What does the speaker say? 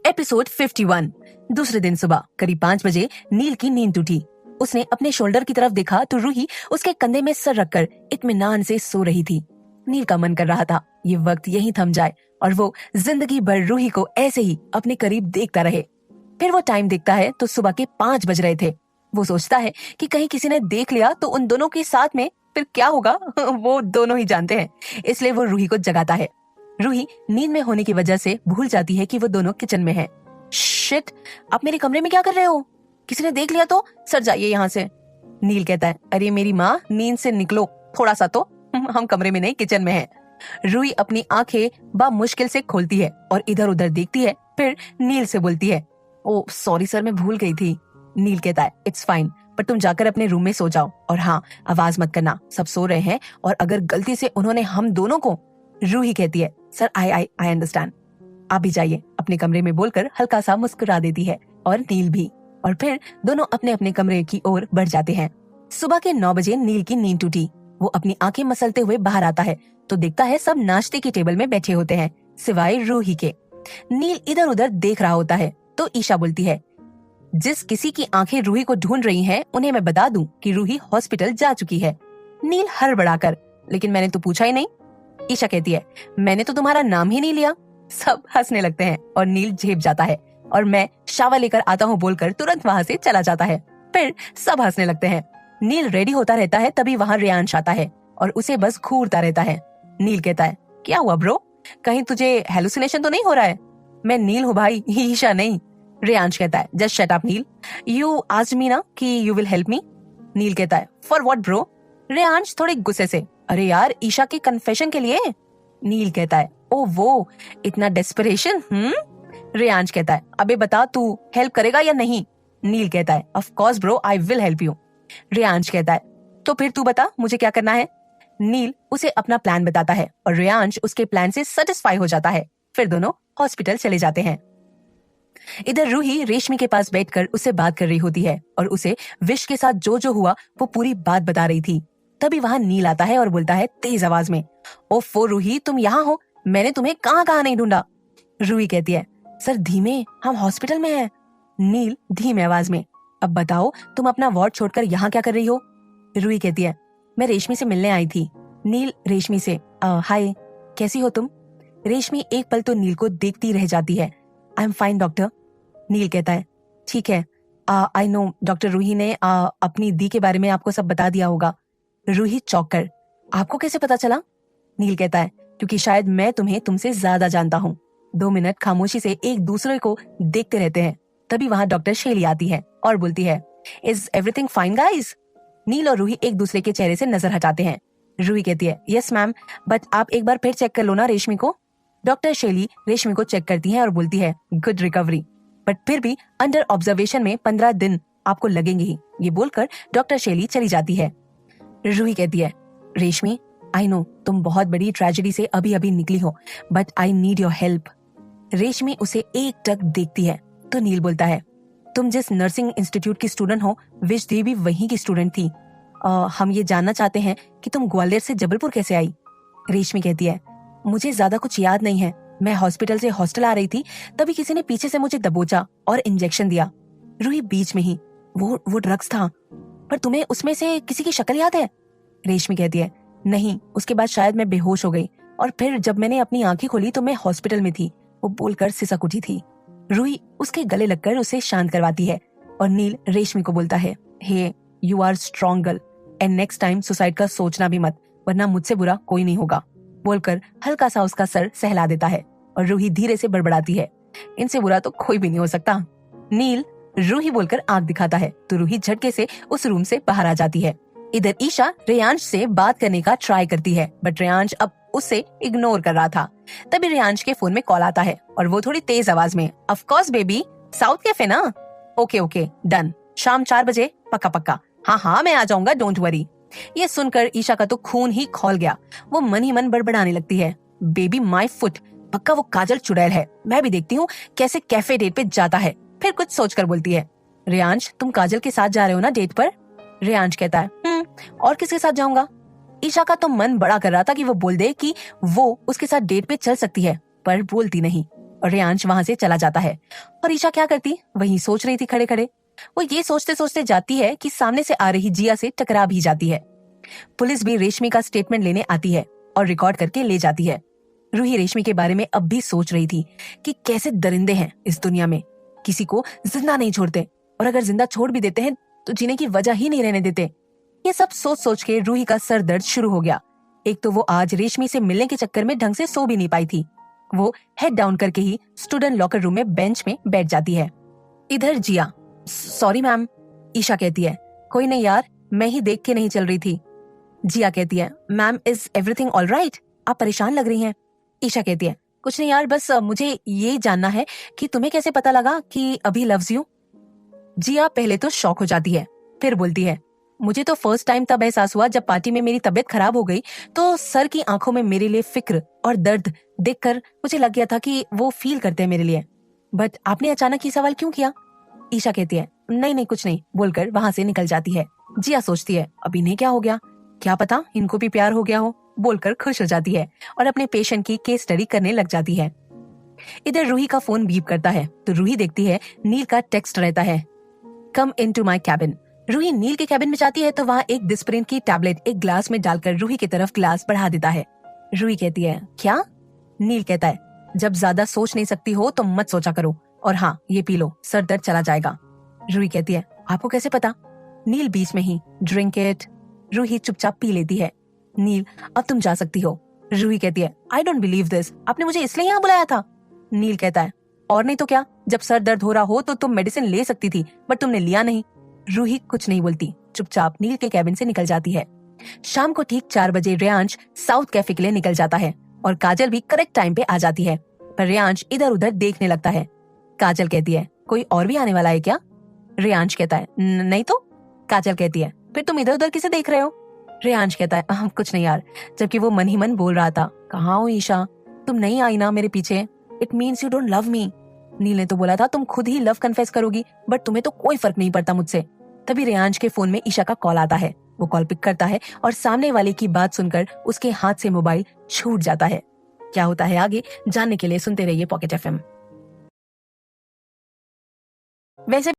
Episode 51। दूसरे दिन सुबह करीब 5 बजे नील की नींद टूटी। उसने अपने शोल्डर की तरफ देखा तो रूही उसके कंधे में सर रखकर इत्मीनान से सो रही थी। नील का मन कर रहा था ये वक्त यहीं थम जाए और वो जिंदगी भर रूही को ऐसे ही अपने करीब देखता रहे। फिर वो टाइम देखता है तो सुबह के 5 बज रहे थे। वो सोचता है कि कहीं किसी ने देख लिया तो उन दोनों के साथ में फिर क्या होगा वो दोनों ही जानते हैं। इसलिए वो रूही को जगाता है। रूही नींद में होने की वजह से भूल जाती है कि वो दोनों किचन में हैं। शिट, आप मेरे कमरे में क्या कर रहे हो? किसी ने देख लिया तो सर जाइए यहाँ से। नील कहता है, अरे मेरी माँ, नींद से निकलो थोड़ा सा तो, हम कमरे में नहीं किचन में हैं। रूही अपनी आंखें मुश्किल से खोलती है और इधर उधर देखती है। फिर नील से बोलती है, ओ सॉरी सर, मैं भूल गई थी। नील कहता है, इट्स फाइन, पर तुम जाकर अपने रूम में सो जाओ और हाँ, आवाज मत करना, सब सो रहे हैं और अगर गलती से उन्होंने हम दोनों को। रूही कहती है, सर आई अंडरस्टैंड, आप भी जाइए अपने कमरे में, बोलकर हल्का सा मुस्कुरा देती है और नील भी। और फिर दोनों अपने अपने कमरे की ओर बढ़ जाते हैं। सुबह के 9 बजे नील की नींद टूटी। वो अपनी आंखें मसलते हुए बाहर आता है तो देखता है सब नाश्ते की टेबल में बैठे होते हैं सिवाय रूही के। नील इधर उधर देख रहा होता है तो ईशा बोलती है, जिस किसी की आंखें रूही को ढूंढ रही हैं, उन्हें मैं बता दूं कि रूही हॉस्पिटल जा चुकी है। नील हड़बड़ाकर, लेकिन मैंने तो पूछा ही नहीं। ईशा कहती है, मैंने तो तुम्हारा नाम ही नहीं लिया। सब हंसने लगते हैं और नील झेप जाता है और मैं शावर लेकर आता हूँ बोलकर तुरंत वहाँ से चला जाता है। फिर सब हंसने लगते हैं। नील रेडी होता रहता है तभी वहाँ रेयांश आता है और उसे बस घूरता रहता है। नील कहता है, क्या हुआ ब्रो, कहीं तुझे हेलुसिनेशन तो नहीं हो रहा है? मैं नील हूँ भाई, ईशा नहीं। रेयांश कहता है, just shut up Neel, you asked me ना कि you will help me. Neel कहता है, फॉर व्हाट ब्रो? रेयांश थोड़े गुस्से से, अरे यार ईशा के कन्फेशन के लिए। नील कहता है, ओ वो, इतना डेस्परेशन? रेयांश कहता है, अबे बता तू हेल्प करेगा या नहीं? नील कहता है, of course bro, I will help you. Reyansh कहता है, तो फिर तू बता मुझे क्या करना है? नील उसे अपना प्लान बताता है और रेयांश उसके प्लान से सेटिस्फाई हो जाता है। फिर दोनों हॉस्पिटल चले जाते हैं। इधर रूही रेशमी के पास बैठकर उससे बात कर रही होती है और उसे विश के साथ जो जो हुआ वो पूरी बात बता रही थी। तभी वहाँ नील आता है और बोलता है तेज आवाज में, ओफो रूही, तुम यहाँ हो, मैंने तुम्हें कहाँ कहाँ नहीं ढूंढा। रूही कहती है, सर धीमे, हम हॉस्पिटल में हैं। नील धीमे आवाज में, अब बताओ तुम अपना वार्ड छोड़कर यहाँ क्या कर रही हो? रूही कहती है, मैं रेशमी से मिलने आई थी। नील रेशमी से, हाय, कैसी हो तुम? रेशमी एक पल तो नील को देखती रह जाती है। I am fine doctor. Neel कहता है, ठीक है, आई नो डॉक्टर, रूही ने अपनी दी के बारे में आपको सब बता दिया होगा। रूही चौंक कर, आपको कैसे पता चला? नील कहता है, क्योंकि शायद मैं तुम्हें तुमसे ज्यादा जानता हूँ। 2 मिनट खामोशी से एक दूसरे को देखते रहते हैं। तभी वहाँ डॉक्टर शेली आती है और बोलती है, इज एवरीथिंग फाइन गाइज? नील और रूही एक दूसरे के चेहरे से नजर हटाते हैं। रूही कहती है, यस मैम, बट आप एक बार फिर चेक कर लो ना रेशमी को। डॉक्टर शेली रेशमी को चेक करती है और बोलती है, गुड रिकवरी, बट फिर भी अंडर ऑब्जर्वेशन में 15 दिन आपको लगेंगे ही। ये बोलकर डॉक्टर शेली चली जाती है। रूही कहती है, रेशमी, आई नो तुम बहुत बड़ी ट्रेजेडी से अभी अभी निकली हो, but I need your help. रेशमी उसे एक टक देखती है तो नील बोलता है, तुम जिस नर्सिंग इंस्टीट्यूट की स्टूडेंट हो, विश दी भी वहीं की स्टूडेंट थी। हम ये जानना चाहते हैं कि तुम ग्वालियर से जबलपुर कैसे आई? रेशमी कहती है, मुझे ज्यादा कुछ याद नहीं है, मैं हॉस्पिटल से हॉस्टल आ रही थी, तभी किसी ने पीछे से मुझे दबोचा और इंजेक्शन दिया। रूही बीच में ही, वो ड्रग्स था, पर तुम्हें उसमें से किसी की शक्ल याद है? रेशमी कहती है, नहीं, उसके बाद शायद मैं बेहोश हो गई और फिर जब मैंने अपनी आंखें खोली तो मैं हॉस्पिटल में थी। वो बोलकर सिसक उठी थी। रूही उसके गले लगकर उसे शांत करवाती है और नील रेशमी को बोलता है, hey, you are strong girl and next time suicide का सोचना भी मत, वरना मुझसे बुरा कोई नहीं होगा, बोलकर हल्का सा उसका सर सहला देता है और रूही धीरे से बड़बड़ाती है, इनसे बुरा तो कोई भी नहीं हो सकता। नील रूही बोलकर आंख दिखाता है तो रूही झटके से उस रूम से बाहर आ जाती है। इधर ईशा रेयांश से बात करने का ट्राई करती है, बट रेयांश अब उसे इग्नोर कर रहा था। तभी रेयांश के फोन में कॉल आता है और वो थोड़ी तेज आवाज में, of course baby, south cafe ना? ओके डन, शाम 4 बजे पक्का पक्का, हाँ मैं आ जाऊंगा, डोंट वरी। ये सुनकर ईशा का तो खून ही खौल गया। वो मन ही मन बड़बड़ाने लगती है, बेबी माय फुट, पक्का वो काजल चुड़ैल है, मैं भी देखती हूँ कैसे कैफे डेट पे जाता है। फिर कुछ सोचकर बोलती है, रेयांश, तुम काजल के साथ जा रहे हो ना डेट पर? रेयांश कहता है, और किसके साथ जाऊंगा? ईशा का तो मन बड़ा कर रहा था कि वो बोल दे कि वो उसके साथ डेट पे चल सकती है, पर बोलती नहीं और रेयांश वहां से चला जाता है। और ईशा क्या करती, वही सोच रही थी खड़े खड़े। वो ये सोचते सोचते जाती है कि सामने से आ रही जिया से टकरा भी जाती है। पुलिस भी रेशमी का स्टेटमेंट लेने आती है और रिकॉर्ड करके ले जाती है। रूही रेशमी के बारे में अब भी सोच रही थी कि कैसे दरिंदे हैं इस दुनिया में, किसी को जिंदा नहीं छोड़ते, और अगर जिंदा छोड़ भी देते हैं तो जीने की वजह ही नहीं रहने देते। ये सब सोच सोच के रूही का सर दर्द शुरू हो गया। एक तो वो आज रेशमी से मिलने के चक्कर में ढंग से सो भी नहीं पाई थी। वो हेड डाउन करके ही स्टूडेंट लॉकर रूम में बेंच में बैठ जाती है। इधर जिया, सॉरी मैम, ईशा कहती है। कोई नहीं यार, मैं ही देख के नहीं चल रही थी। जिया कहती है, ma'am is everything all right? आप परेशान लग रही हैं। ईशा कहती है, कुछ नहीं यार, बस मुझे ये जानना है कि तुम्हें कैसे पता लगा कि अभी लव्स यू। जिया पहले तो शॉक हो जाती है, फिर बोलती है, मुझे तो फर्स्ट टाइम तब एहसास हुआ जब पार्टी में मेरी तबीयत खराब हो गई तो सर की आंखों में मेरे लिए फिक्र और दर्द देखकर मुझे लग गया था कि वो फील करते हैं मेरे लिए। बट आपने अचानक ये सवाल क्यों किया? ईशा कहती है, नहीं नहीं कुछ नहीं, बोलकर वहां से निकल जाती है। जिया सोचती है, अब इन्हें क्या हो गया, क्या पता इनको भी प्यार हो गया हो, बोलकर खुश हो जाती है और अपने पेशेंट की केस स्टडी करने लग जाती है। इधर रूही का फोन बीप करता है तो रूही देखती है नील का टेक्स्ट रहता है, कम इन टू माई कैबिन। रूही नील के कैबिन में जाती है तो वहाँ एक डिस्प्रिन की टैबलेट एक ग्लास में डालकर रूही की तरफ ग्लास बढ़ा देता है। रूही कहती है, क्या? नील कहता है, जब ज्यादा सोच नहीं सकती हो तो मत सोचा करो, और हाँ ये पी लो, सर दर्द चला जाएगा। रूही कहती है, आपको कैसे पता? नील बीच में ही, ड्रिंक इट। रूही चुपचाप पी लेती है। नील, अब तुम जा सकती हो। रूही कहती है, आई डोंट बिलीव दिस, आपने मुझे इसलिए यहाँ बुलाया था? नील कहता है, और नहीं तो क्या, जब सर दर्द हो रहा हो तो तुम मेडिसिन ले सकती थी, बट तुमने लिया नहीं। रूही कुछ नहीं बोलती, चुपचाप नील के कैबिन से निकल जाती है। शाम को ठीक 4 बजे रेयांश साउथ कैफे के लिए निकल जाता है और काजल भी करेक्ट टाइम पे आ जाती है, पर रेयांश इधर उधर देखने लगता है। काजल कहती है, कोई और भी आने वाला है क्या? रेयांश कहता है, नहीं तो। काजल कहती है, फिर तुम इधर उधर किसे देख रहे हो? रेयांश कहता है, कुछ नहीं यार, जबकि वो मन ही मन बोल रहा था, कहाँ हो ईशा, तुम नहीं आई ना मेरे पीछे, it means you don't love me. Neel ने तो बोला था तुम खुद ही लव कन्फेस करोगी, बट तुम्हें तो कोई फर्क नहीं पड़ता मुझसे। तभी रेयांश के फोन में ईशा का कॉल आता है। वो कॉल पिक करता है और सामने वाले की बात सुनकर उसके हाथ से मोबाइल छूट जाता है। क्या होता है आगे जानने के लिए सुनते रहिए पॉकेट एफएम। वैसे भी